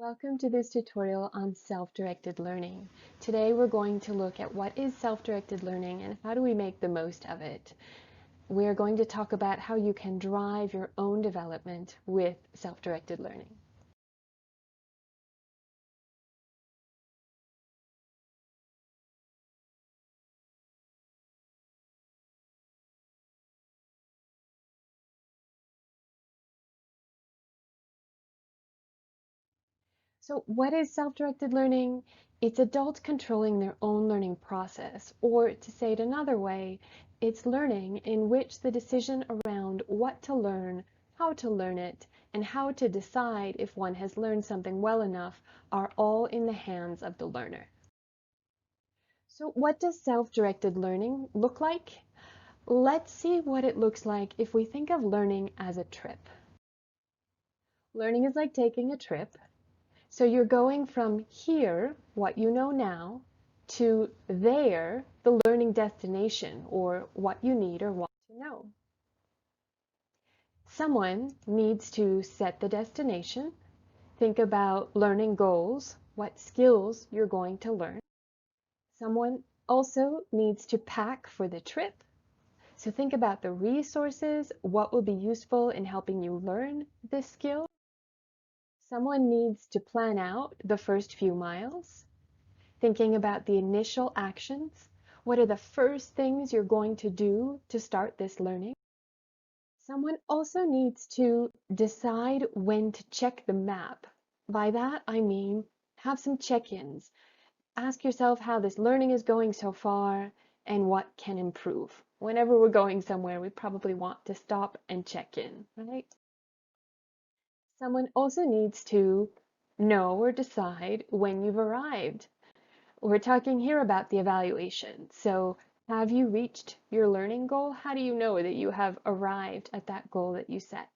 Welcome to this tutorial on self-directed learning. Today we're going to look at what is self-directed learning and how do we make the most of it. We're going to talk about how you can drive your own development with self-directed learning. So what is self-directed learning? It's adults controlling their own learning process, or to say it another way, it's learning in which the decision around what to learn, how to learn it, and how to decide if one has learned something well enough are all in the hands of the learner. So what does self-directed learning look like? Let's see what it looks like if we think of learning as a trip. Learning is like taking a trip. So you're going from here, what you know now, to there, the learning destination, or what you need or want to know. Someone needs to set the destination, think about learning goals, what skills you're going to learn. Someone also needs to pack for the trip. So think about the resources, what will be useful in helping you learn this skill. Someone needs to plan out the first few miles, thinking about the initial actions. What are the first things you're going to do to start this learning? Someone also needs to decide when to check the map. By that, I mean have some check-ins. Ask yourself how this learning is going so far and what can improve. Whenever we're going somewhere, we probably want to stop and check in, right? Someone also needs to know or decide when you've arrived. We're talking here about the evaluation. So have you reached your learning goal? How do you know that you have arrived at that goal that you set?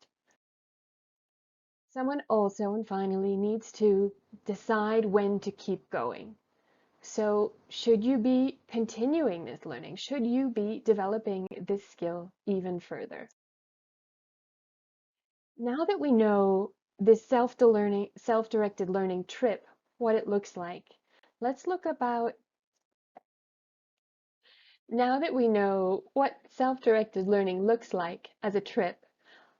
Someone also, and finally, needs to decide when to keep going. So should you be continuing this learning? Should you be developing this skill even further? Now that we know this self-directed learning trip, what it looks like, let's look about. Now that we know what self-directed learning looks like as a trip,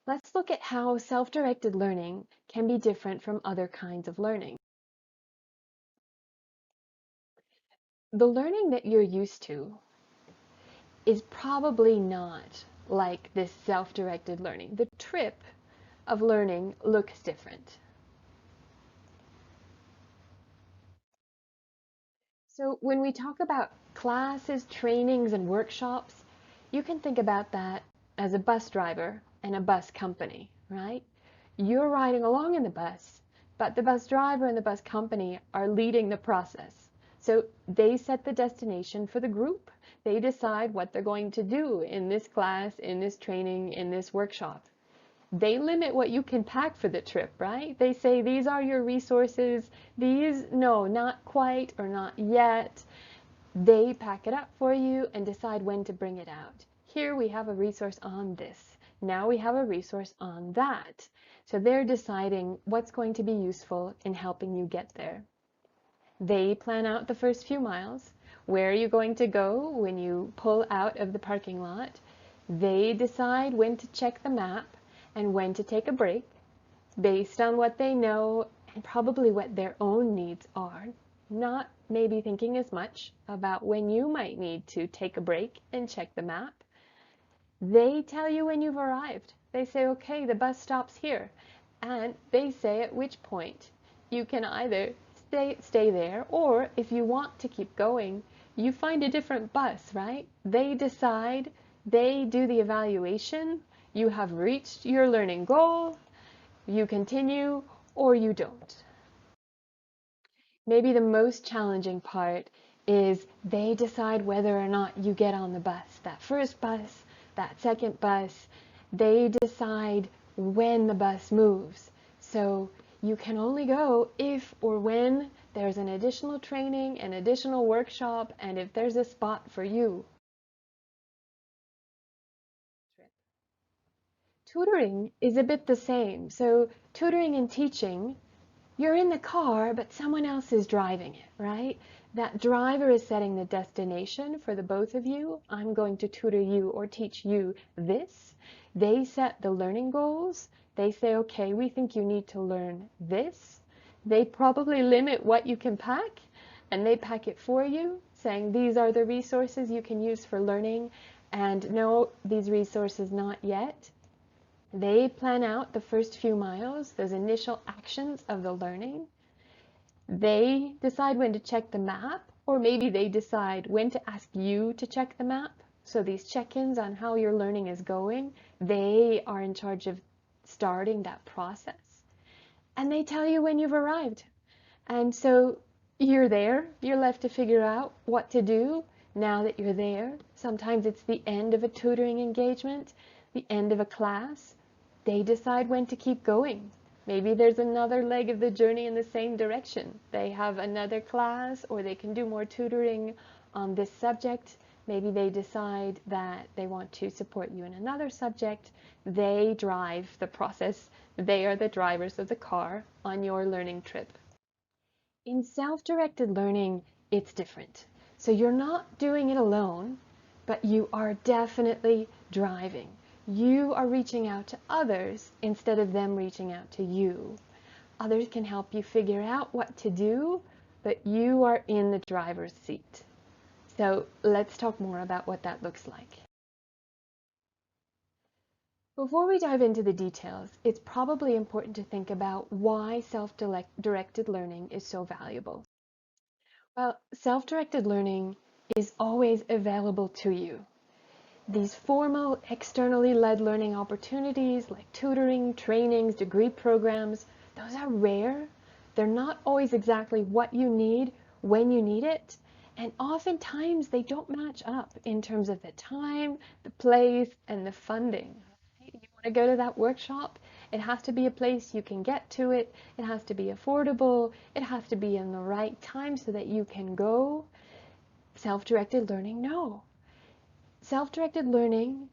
let's look at how self-directed learning can be different from other kinds of learning. The learning that you're used to is probably not like this self-directed learning. The trip of learning looks different. So when we talk about classes, trainings, and workshops, you can think about that as a bus driver and a bus company, right? You're riding along in the bus, but the bus driver and the bus company are leading the process. So they set the destination for the group. They decide what they're going to do in this class, in this training, in this workshop. They limit what you can pack for the trip, right? They say, these are your resources. These, no, not quite or not yet. They pack it up for you and decide when to bring it out. Here we have a resource on this. Now we have a resource on that. So they're deciding what's going to be useful in helping you get there. They plan out the first few miles. Where are you going to go when you pull out of the parking lot? They decide when to check the map and when to take a break based on what they know and probably what their own needs are, not maybe thinking as much about when you might need to take a break and check the map. They tell you when you've arrived. They say, okay, the bus stops here. And they say at which point you can either stay there, or if you want to keep going, you find a different bus, right? They decide, they do the evaluation, you have reached your learning goal, you continue or you don't. Maybe the most challenging part is they decide whether or not you get on the bus. That first bus, that second bus, they decide when the bus moves. So you can only go if or when there's an additional training, an additional workshop, and if there's a spot for you. Tutoring is a bit the same. So tutoring and teaching You're in the car, but someone else is driving it, right? That driver is setting the destination for the both of you. I'm going to tutor you or teach you this. They set the learning goals. They say, okay, we think you need to learn this. They probably limit what you can pack, and they pack it for you, saying these are the resources you can use for learning, and no, these resources not yet. They plan out the first few miles, those initial actions of the learning. They decide when to check the map, or maybe they decide when to ask you to check the map. So these check-ins on how your learning is going, they are in charge of starting that process. And they tell you when you've arrived. And so you're there, you're left to figure out what to do now that you're there. Sometimes it's the end of a tutoring engagement, the end of a class. They decide when to keep going. Maybe there's another leg of the journey in the same direction. They have another class, or they can do more tutoring on this subject. Maybe they decide that they want to support you in another subject. They drive the process. They are the drivers of the car on your learning trip. In self-directed learning, it's different. So you're not doing it alone, but you are definitely driving. You are reaching out to others instead of them reaching out to you. Others can help you figure out what to do, but you are in the driver's seat. So let's talk more about what that looks like. Before we dive into the details, it's probably important to think about why self-directed learning is so valuable. Well, self-directed learning is always available to you. These formal, externally led learning opportunities like tutoring, trainings, degree programs, those are rare. They're not always exactly what you need when you need it, and oftentimes they don't match up in terms of the time, the place, and the funding. You want to go to that workshop, it has to be a place you can get to it, it has to be affordable, it has to be in the right time so that you can go. Self-directed learning, no. Self-directed learning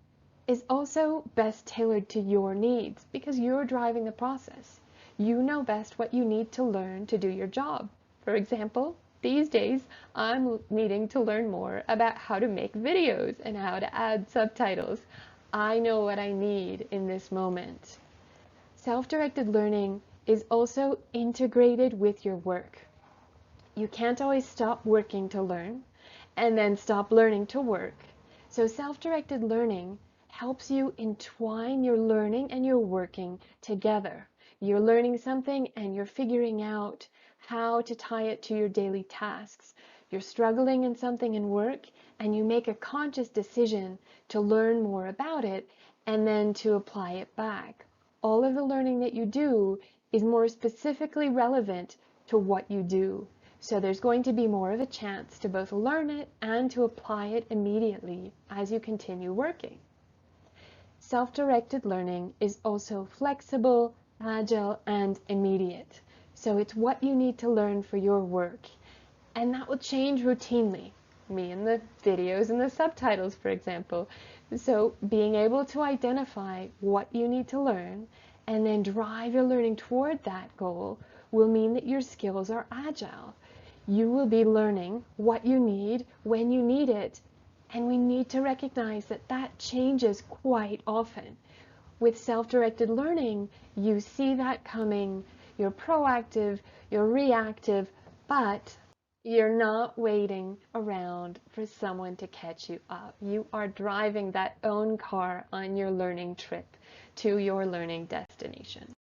is also best tailored to your needs because you're driving the process. You know best what you need to learn to do your job. For example, these days I'm needing to learn more about how to make videos and how to add subtitles. I know what I need in this moment. Self-directed learning is also integrated with your work. You can't always stop working to learn and then stop learning to work. So self-directed learning helps you entwine your learning and your working together. You're learning something and you're figuring out how to tie it to your daily tasks. You're struggling in something in work and you make a conscious decision to learn more about it and then to apply it back. All of the learning that you do is more specifically relevant to what you do. So there's going to be more of a chance to both learn it and to apply it immediately as you continue working. Self-directed learning is also flexible, agile, and immediate. So it's what you need to learn for your work. And that will change routinely. Me and the videos and the subtitles, for example. So being able to identify what you need to learn and then drive your learning toward that goal will mean that your skills are agile. You will be learning what you need when you need it, and we need to recognize that that changes quite often. With self-directed learning, you see that coming, you're proactive, you're reactive, but you're not waiting around for someone to catch you up. You are driving that own car on your learning trip to your learning destination.